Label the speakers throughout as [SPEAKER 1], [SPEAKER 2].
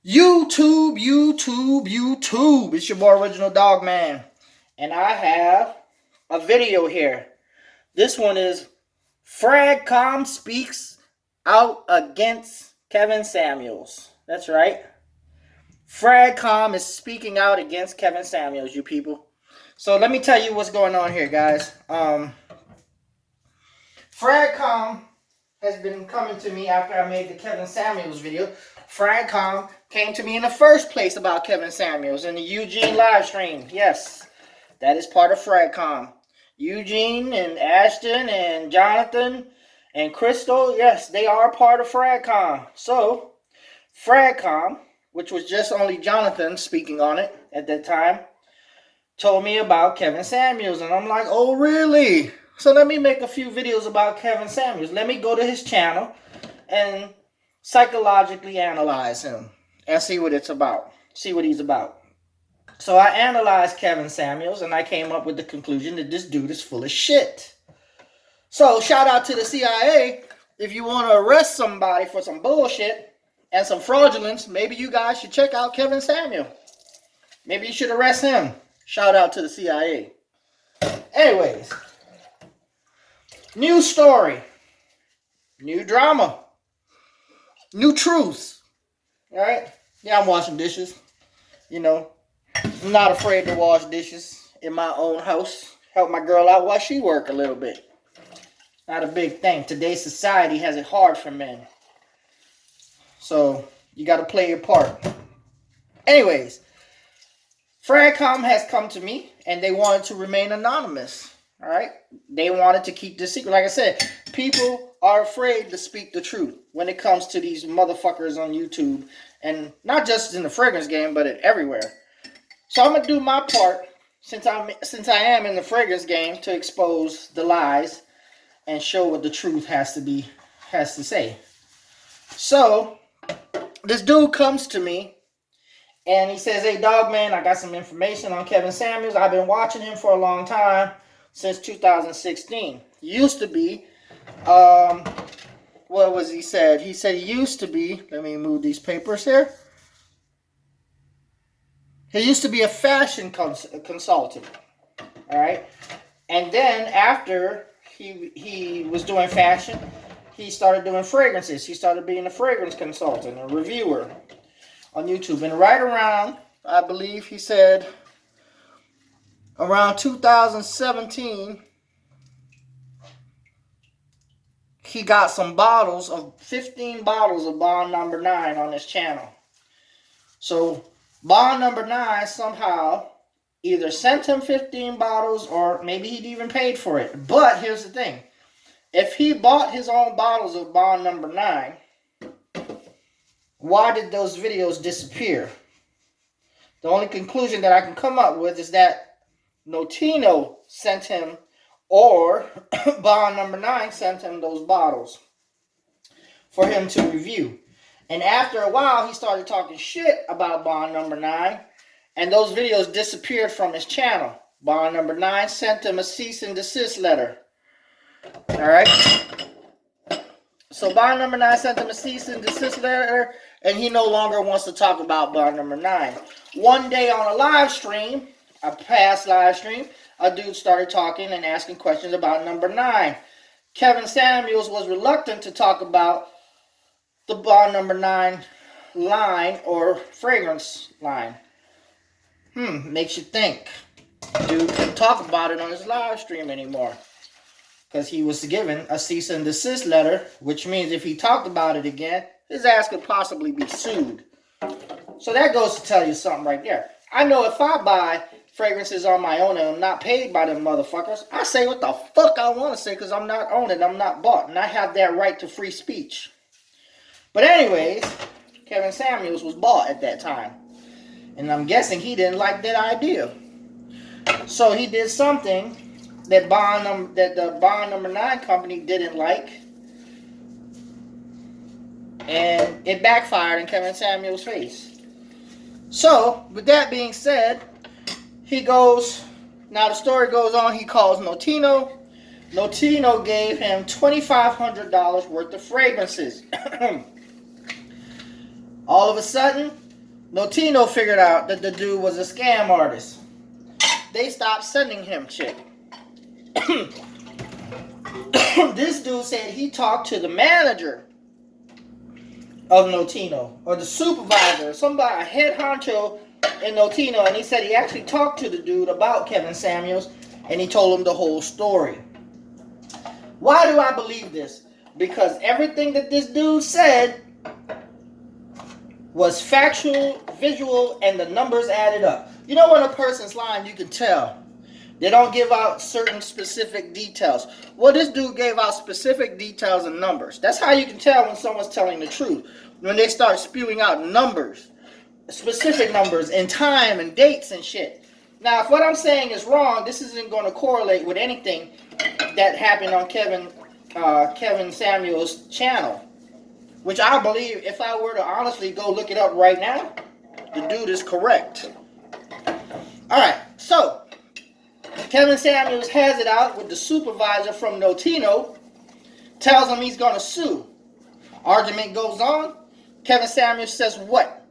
[SPEAKER 1] YouTube. It's your boy Original Dog Man. And I have a video here. This one is Fragcomm speaks out against Kevin Samuels. That's right. Fragcomm is speaking out against Kevin Samuels, you people. So let me tell you what's going on here, guys. Fragcomm has been coming to me after I made the Kevin Samuels video. Fragcomm came to me in the first place about Kevin Samuels in the Eugene live stream. Yes, that is part of Fragcomm. Eugene and Ashton and Jonathan and Crystal, yes, they are part of Fragcomm. So, Fragcomm, which was just only Jonathan speaking on it at that time, told me about Kevin Samuels. And I'm like, oh, really? So let me make a few videos about Kevin Samuels. Let me go to his channel and psychologically analyze him and see what it's about. See what he's about. So I analyzed Kevin Samuels and I came up with the conclusion that this dude is full of shit. So shout out to the CIA. If you want to arrest somebody for some bullshit and some fraudulence, maybe you guys should check out Kevin Samuel. Maybe you should arrest him. Shout out to the CIA. Anyways, new story, new drama, new truths. All right? Yeah, I'm washing dishes. You know, I'm not afraid to wash dishes in my own house. Help my girl out while she work a little bit. Not a big thing. Today's society has it hard for men. So, you got to play your part. Anyways, Fragcomm has come to me and they wanted to remain anonymous. All right? They wanted to keep this secret. Like I said, people are afraid to speak the truth when it comes to these motherfuckers on YouTube. And not just in the fragrance game, but everywhere. So I'm going to do my part, since I am in the fragrance game, to expose the lies and show what the truth has to say. So, this dude comes to me and he says, hey, dog man, I got some information on Kevin Samuels. I've been watching him for a long time, since 2016. He used to be, what was he said? He said he used to be, let me move these papers here. He used to be a fashion consultant, all right? And then after he was doing fashion, he started doing fragrances. He started being a fragrance consultant, a reviewer on YouTube. And right around, I believe he said, around 2017, he got some bottles of 15 bottles of Bond Number 9 on his channel. So Bond Number 9 somehow either sent him 15 bottles or maybe he'd even paid for it. But here's the thing. If he bought his own bottles of Bond Number 9, why did those videos disappear? The only conclusion that I can come up with is that Notino sent him, or Bond Number 9 sent him those bottles for him to review. And after a while, he started talking shit about Bond Number 9, and those videos disappeared from his channel. Bond Number 9 sent him a cease and desist letter. All right? So Bond Number 9 sent him a cease and desist letter, and he no longer wants to talk about Bond Number 9. One day on a live stream, a past live stream, a dude started talking and asking questions about Number 9. Kevin Samuels was reluctant to talk about the Bond Number 9 line or fragrance line. Makes you think. Dude couldn't talk about it on his live stream anymore because he was given a cease and desist letter, which means if he talked about it again, his ass could possibly be sued. So that goes to tell you something right there. I know if I buy fragrances on my own and I'm not paid by them motherfuckers, I say what the fuck I want to say because I'm not owned and I'm not bought. And I have that right to free speech. But anyways, Kevin Samuels was bought at that time. And I'm guessing he didn't like that idea. So he did something that the Bond Number 9 company didn't like. And it backfired in Kevin Samuels' face. So, with that being said, he goes, now the story goes on, he calls Notino. Notino gave him $2,500 worth of fragrances. All of a sudden, Notino figured out that the dude was a scam artist. They stopped sending him shit. This dude said he talked to the manager of Notino, or the supervisor, somebody, a head honcho in Notino, and he said he actually talked to the dude about Kevin Samuels, and he told him the whole story. Why do I believe this? Because everything that this dude said was factual, visual, and the numbers added up. You know when a person's lying, you can tell. They don't give out certain specific details. Well, this dude gave out specific details and numbers. That's how you can tell when someone's telling the truth. When they start spewing out numbers, specific numbers, and time and dates and shit. Now, if what I'm saying is wrong, this isn't going to correlate with anything that happened on Kevin Samuels' channel. Which I believe, if I were to honestly go look it up right now, the dude is correct. Alright, so Kevin Samuels has it out with the supervisor from Notino, tells him he's going to sue. Argument goes on. Kevin Samuels says, what?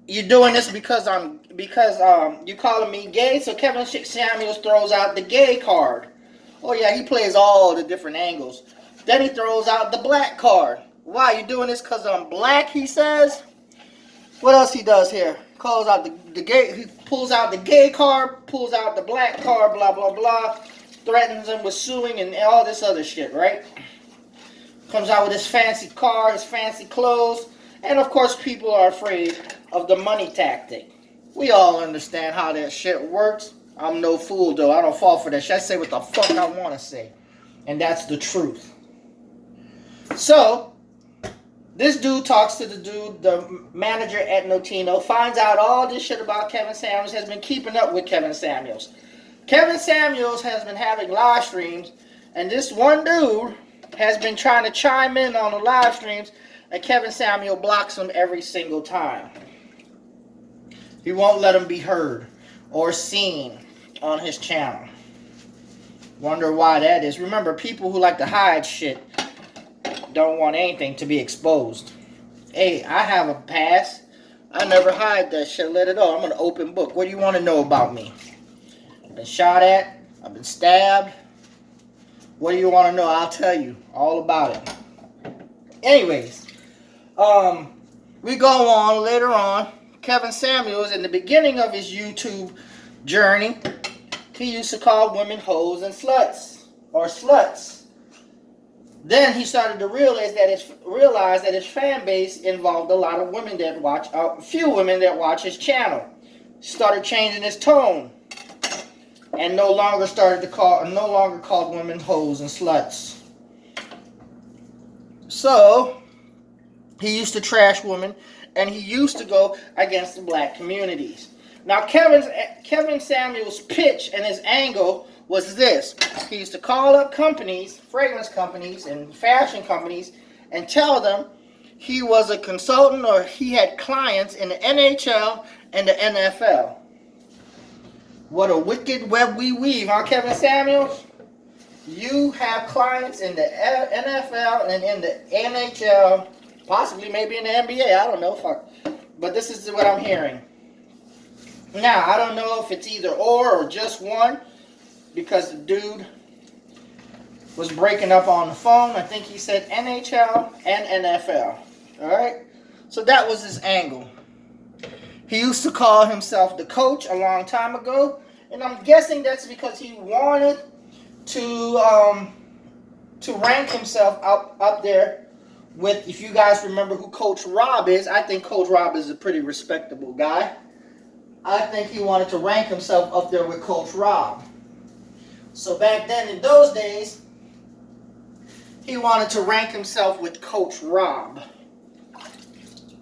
[SPEAKER 1] You're doing this because you calling me gay? So Kevin Samuels throws out the gay card. Oh yeah, he plays all the different angles. Then he throws out the black card. Why, you doing this because I'm black, he says? What else he does here? Calls out the gay, he pulls out the gay card, pulls out the black card, blah, blah, blah. Threatens him with suing and all this other shit, right? Comes out with his fancy car, his fancy clothes. And of course, people are afraid of the money tactic. We all understand how that shit works. I'm no fool, though. I don't fall for that shit. I say what the fuck I want to say. And that's the truth. So, this dude talks to the manager at Notino, finds out all this shit about Kevin Samuels, has been keeping up with Kevin Samuels. Kevin Samuels has been having live streams, and this one dude has been trying to chime in on the live streams, and Kevin Samuels blocks him every single time. He won't let him be heard or seen on his channel. Wonder why that is. Remember, people who like to hide shit don't want anything to be exposed. Hey, I have a past. I never hide that shit. Let it all. I'm an open book. What do you want to know about me? I've been shot at. I've been stabbed. What do you want to know? I'll tell you all about it. Anyways, we go on later on. Kevin Samuels, in the beginning of his YouTube journey, he used to call women hoes and sluts, or sluts. Then he started to realize that his fan base involved a lot of women that watch, few women that watch his channel. He started changing his tone, and no longer called women hoes and sluts. So he used to trash women, and he used to go against the black communities. Now Kevin Samuels' pitch and his angle was this. He used to call up companies, fragrance companies and fashion companies, and tell them he was a consultant or he had clients in the NHL and the NFL. What a wicked web we weave, huh, Kevin Samuels? You have clients in the NFL and in the NHL, possibly maybe in the NBA, I don't know, fuck. But this is what I'm hearing. Now, I don't know if it's either or just one, because the dude was breaking up on the phone. I think he said NHL and NFL. Alright? So that was his angle. He used to call himself the coach a long time ago. And I'm guessing that's because he wanted to rank himself up there with, if you guys remember who Coach Rob is, I think Coach Rob is a pretty respectable guy. I think he wanted to rank himself up there with Coach Rob. So back then, in those days, he wanted to rank himself with Coach Rob.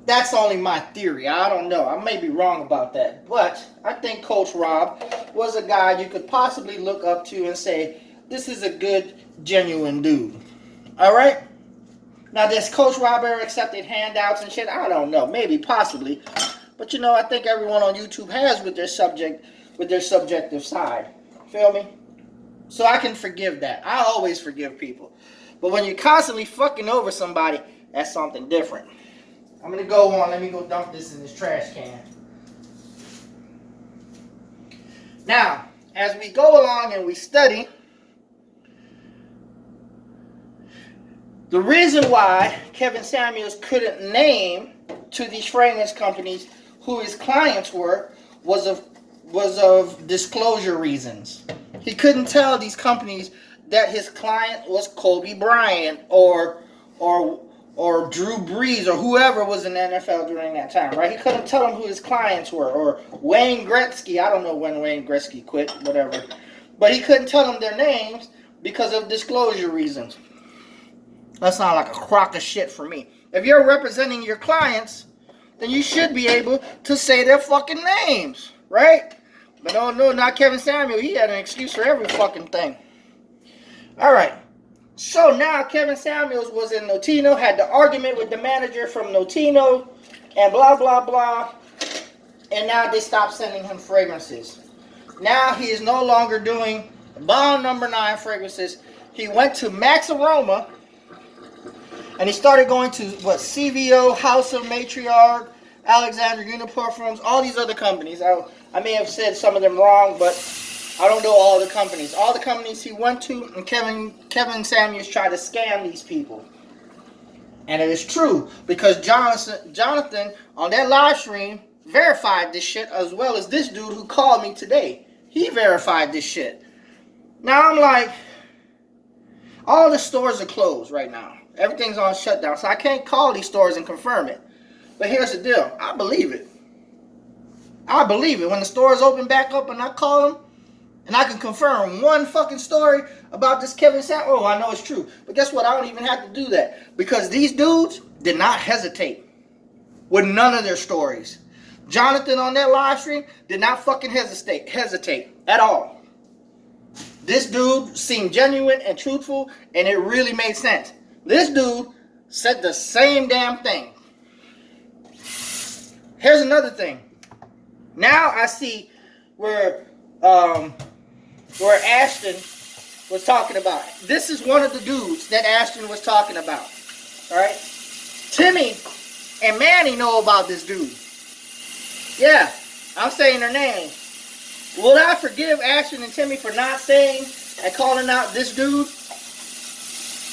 [SPEAKER 1] That's only my theory. I don't know. I may be wrong about that. But I think Coach Rob was a guy you could possibly look up to and say, this is a good, genuine dude. Alright? Now, does Coach Rob ever accepted handouts and shit? I don't know. Maybe, possibly. But you know, I think everyone on YouTube has with their subjective side. Feel me? So I can forgive that. I always forgive people. But when you're constantly fucking over somebody, that's something different. I'm going to go on. Let me go dump this in this trash can. Now, as we go along and we study, the reason why Kevin Samuels couldn't name to these fragrance companies who his clients were was of disclosure reasons. He couldn't tell these companies that his client was Kobe Bryant or Drew Brees or whoever was in the NFL during that time, right? He couldn't tell them who his clients were, or Wayne Gretzky. I don't know when Wayne Gretzky quit, whatever. But he couldn't tell them their names because of disclosure reasons. That sounds like a crock of shit for me. If you're representing your clients, then you should be able to say their fucking names, right? But no, not Kevin Samuel. He had an excuse for every fucking thing. All right. So now Kevin Samuels was in Notino, had the argument with the manager from Notino, and blah, blah, blah. And now they stopped sending him fragrances. Now he is no longer doing Bond number 9 fragrances. He went to Max Aroma, and he started going to, CVO, House of Matriarch, Alexander Uniparfums, all these other companies. I may have said some of them wrong, but I don't know all the companies. All the companies he went to, and Kevin Samuels tried to scam these people. And it is true, because Jonathan on that live stream verified this shit, as well as this dude who called me today. He verified this shit. Now I'm like, all the stores are closed right now. Everything's on shutdown, so I can't call these stores and confirm it. But here's the deal. I believe it. I believe it. When the stores open back up and I call them, and I can confirm one fucking story about this Kevin Samuels, I know it's true. But guess what? I don't even have to do that. Because these dudes did not hesitate with none of their stories. Jonathan on that live stream did not fucking hesitate at all. This dude seemed genuine and truthful, and it really made sense. This dude said the same damn thing. Here's another thing. Now I see where Ashton was talking about. This is one of the dudes that Ashton was talking about. Alright? Timmy and Manny know about this dude. Yeah, I'm saying their names. Will I forgive Ashton and Timmy for not saying and calling out this dude?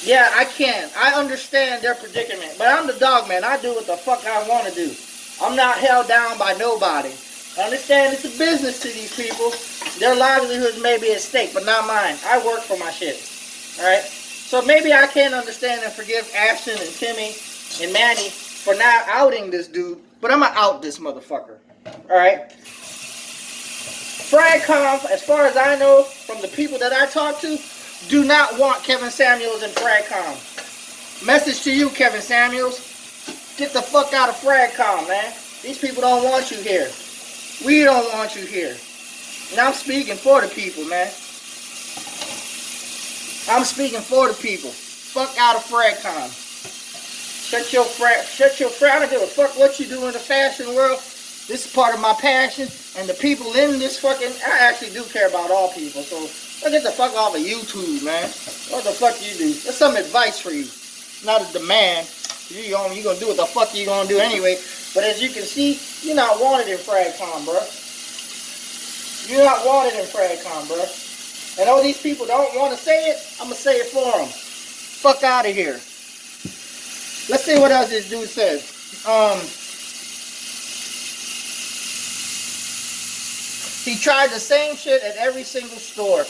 [SPEAKER 1] Yeah, I can. I understand their predicament. But I'm the dog man. I do what the fuck I want to do. I'm not held down by nobody. I understand it's a business to these people. Their livelihoods may be at stake, but not mine. I work for my shit. Alright? So maybe I can understand and forgive Ashton and Timmy and Manny for not outing this dude. But I'm going to out this motherfucker. Alright? Fragcomm, as far as I know, from the people that I talk to, do not want Kevin Samuels and Fragcomm. Message to you, Kevin Samuels. Get the fuck out of Fragcomm, man. These people don't want you here. We don't want you here. And I'm speaking for the people, man. I'm speaking for the people. Fuck out of Fragcomm. Shut your I don't give a fuck what you do in the fashion world. This is part of my passion. And the people in this fucking... I actually do care about all people. So, get the fuck off of YouTube, man. What the fuck you do? That's some advice for you. Not a demand. You gonna do what the fuck you gonna do anyway. But as you can see, you're not wanted in Fragcomm, bro. You're not wanted in Fragcomm, bro. And all these people don't want to say it, I'm gonna say it for them. Fuck out of here. Let's see what else this dude says. He tried the same shit at every single store.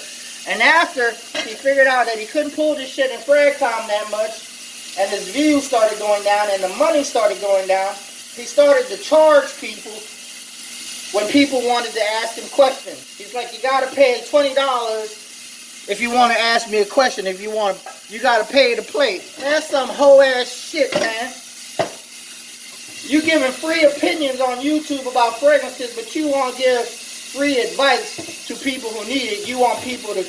[SPEAKER 1] And after he figured out that he couldn't pull this shit in Fragcomm that much, and his views started going down and the money started going down, he started to charge people when people wanted to ask him questions. He's like, you gotta pay $20 if you want to ask me a question. If you gotta pay to play. Man, that's some hoe ass shit, man. You giving free opinions on YouTube about fragrances, but you won't give free advice to people who need it. You want people to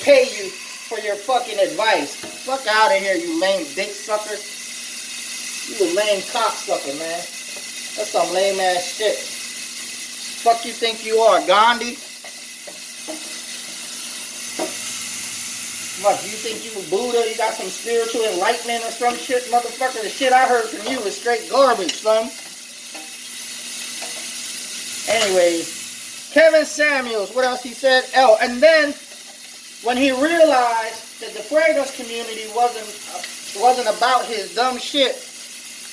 [SPEAKER 1] pay you for your fucking advice. Fuck out of here, you lame dick sucker. You a lame cocksucker, man. That's some lame ass shit. Fuck you think you are, Gandhi? What, you think you a Buddha? You got some spiritual enlightenment or some shit, motherfucker? The shit I heard from you is straight garbage, son. Anyways, Kevin Samuels, what else he said? Oh, and then when he realized that the fragrance community wasn't about his dumb shit,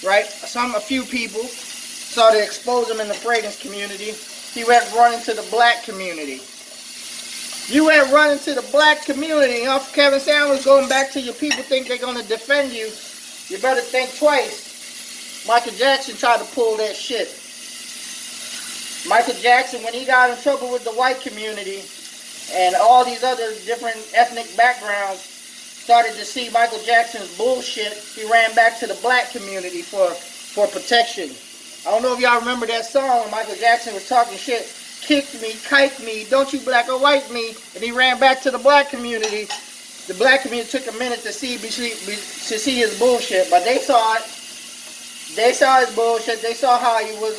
[SPEAKER 1] right? A few people started to expose him in the fragrance community. He went running to the black community. You went running to the black community, huh? Kevin Samuels, going back to your people think they're going to defend you. You better think twice. Michael Jackson tried to pull that shit. Michael Jackson, when he got in trouble with the white community and all these other different ethnic backgrounds started to see Michael Jackson's bullshit, he ran back to the black community for protection. I don't know if y'all remember that song when Michael Jackson was talking shit. Kick me, kike me, don't you black or white me. And he ran back to the black community. The black community took a minute to see his bullshit, but they saw it. They saw his bullshit. They saw how he was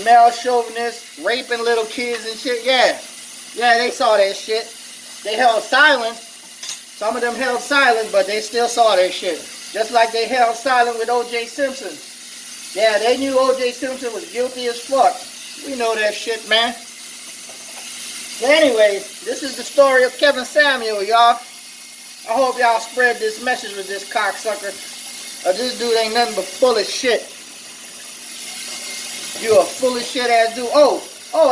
[SPEAKER 1] male chauvinist, raping little kids and shit. Yeah, they saw that shit. They held silence. Some of them held silent, but they still saw that shit. Just like they held silent with O.J. Simpson. Yeah, they knew O.J. Simpson was guilty as fuck. We know that shit, man. But anyway, this is the story of Kevin Samuel, y'all. I hope y'all spread this message with this cocksucker. This dude ain't nothing but full of shit. You a full of shit ass dude. Oh,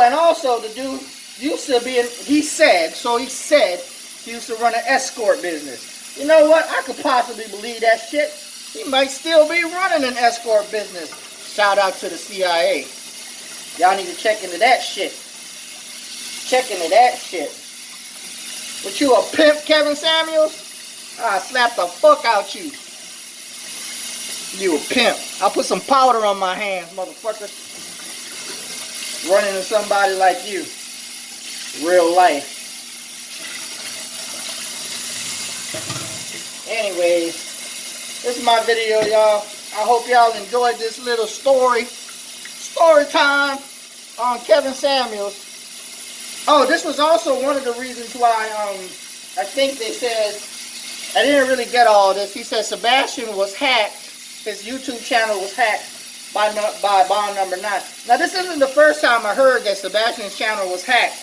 [SPEAKER 1] and also the dude used to be he said he used to run an escort business. You know what? I could possibly believe that shit. He might still be running an escort business. Shout out to the CIA. Y'all need to check into that shit. Check into that shit. But you a pimp, Kevin Samuels? I'll slap the fuck out you. You a pimp. I'll put some powder on my hands, motherfucker. Running to somebody like you. Real life. Anyways, this is my video, y'all. I hope y'all enjoyed this little story time on Kevin Samuels. Oh, this was also one of the reasons why I think they said, I didn't really get all this. He said Sebastian was hacked. His YouTube channel was hacked by Bond Number 9. Now, this isn't the first time I heard that Sebastian's channel was hacked.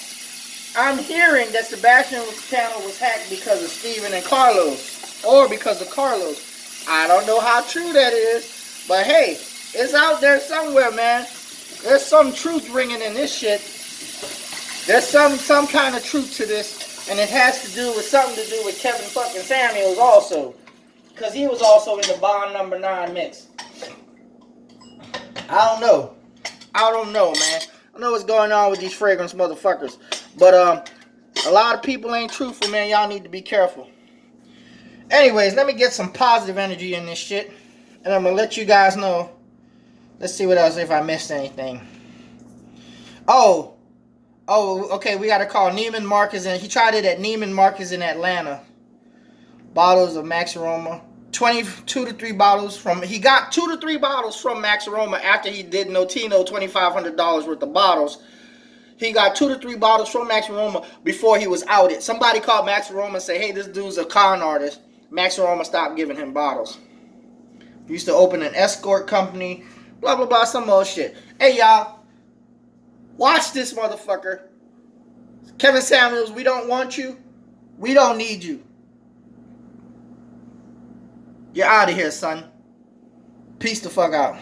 [SPEAKER 1] I'm hearing that Sebastian's channel was hacked because of Steven and Carlos, or because of Carlos. I don't know how true that is, but hey, it's out there somewhere, man. There's some truth ringing in this shit. There's some kind of truth to this, and it has to do with something to do with Kevin fucking Samuels also, because he was also in the Bond Number 9 mix. I don't know, man. I know what's going on with these fragrance motherfuckers, but a lot of people ain't truthful, man. Y'all need to be careful. Anyways, let me get some positive energy in this shit, and I'm gonna let you guys know. Let's see what else, if I missed anything. Oh, okay, we gotta call Neiman Marcus, and he tried it at Neiman Marcus in Atlanta. Bottles of Max Aroma. 2 to 3 bottles from, he got 2 to 3 bottles from Max Aroma after he did Notino $2,500 worth of bottles. He got 2 to 3 bottles from Max Aroma before he was outed. Somebody called Max Aroma and said, hey, this dude's a con artist. Max Aroma stopped giving him bottles. He used to open an escort company, blah, blah, blah, some more shit. Hey, y'all, watch this motherfucker. Kevin Samuels, we don't want you. We don't need you. You're out of here, son. Peace the fuck out.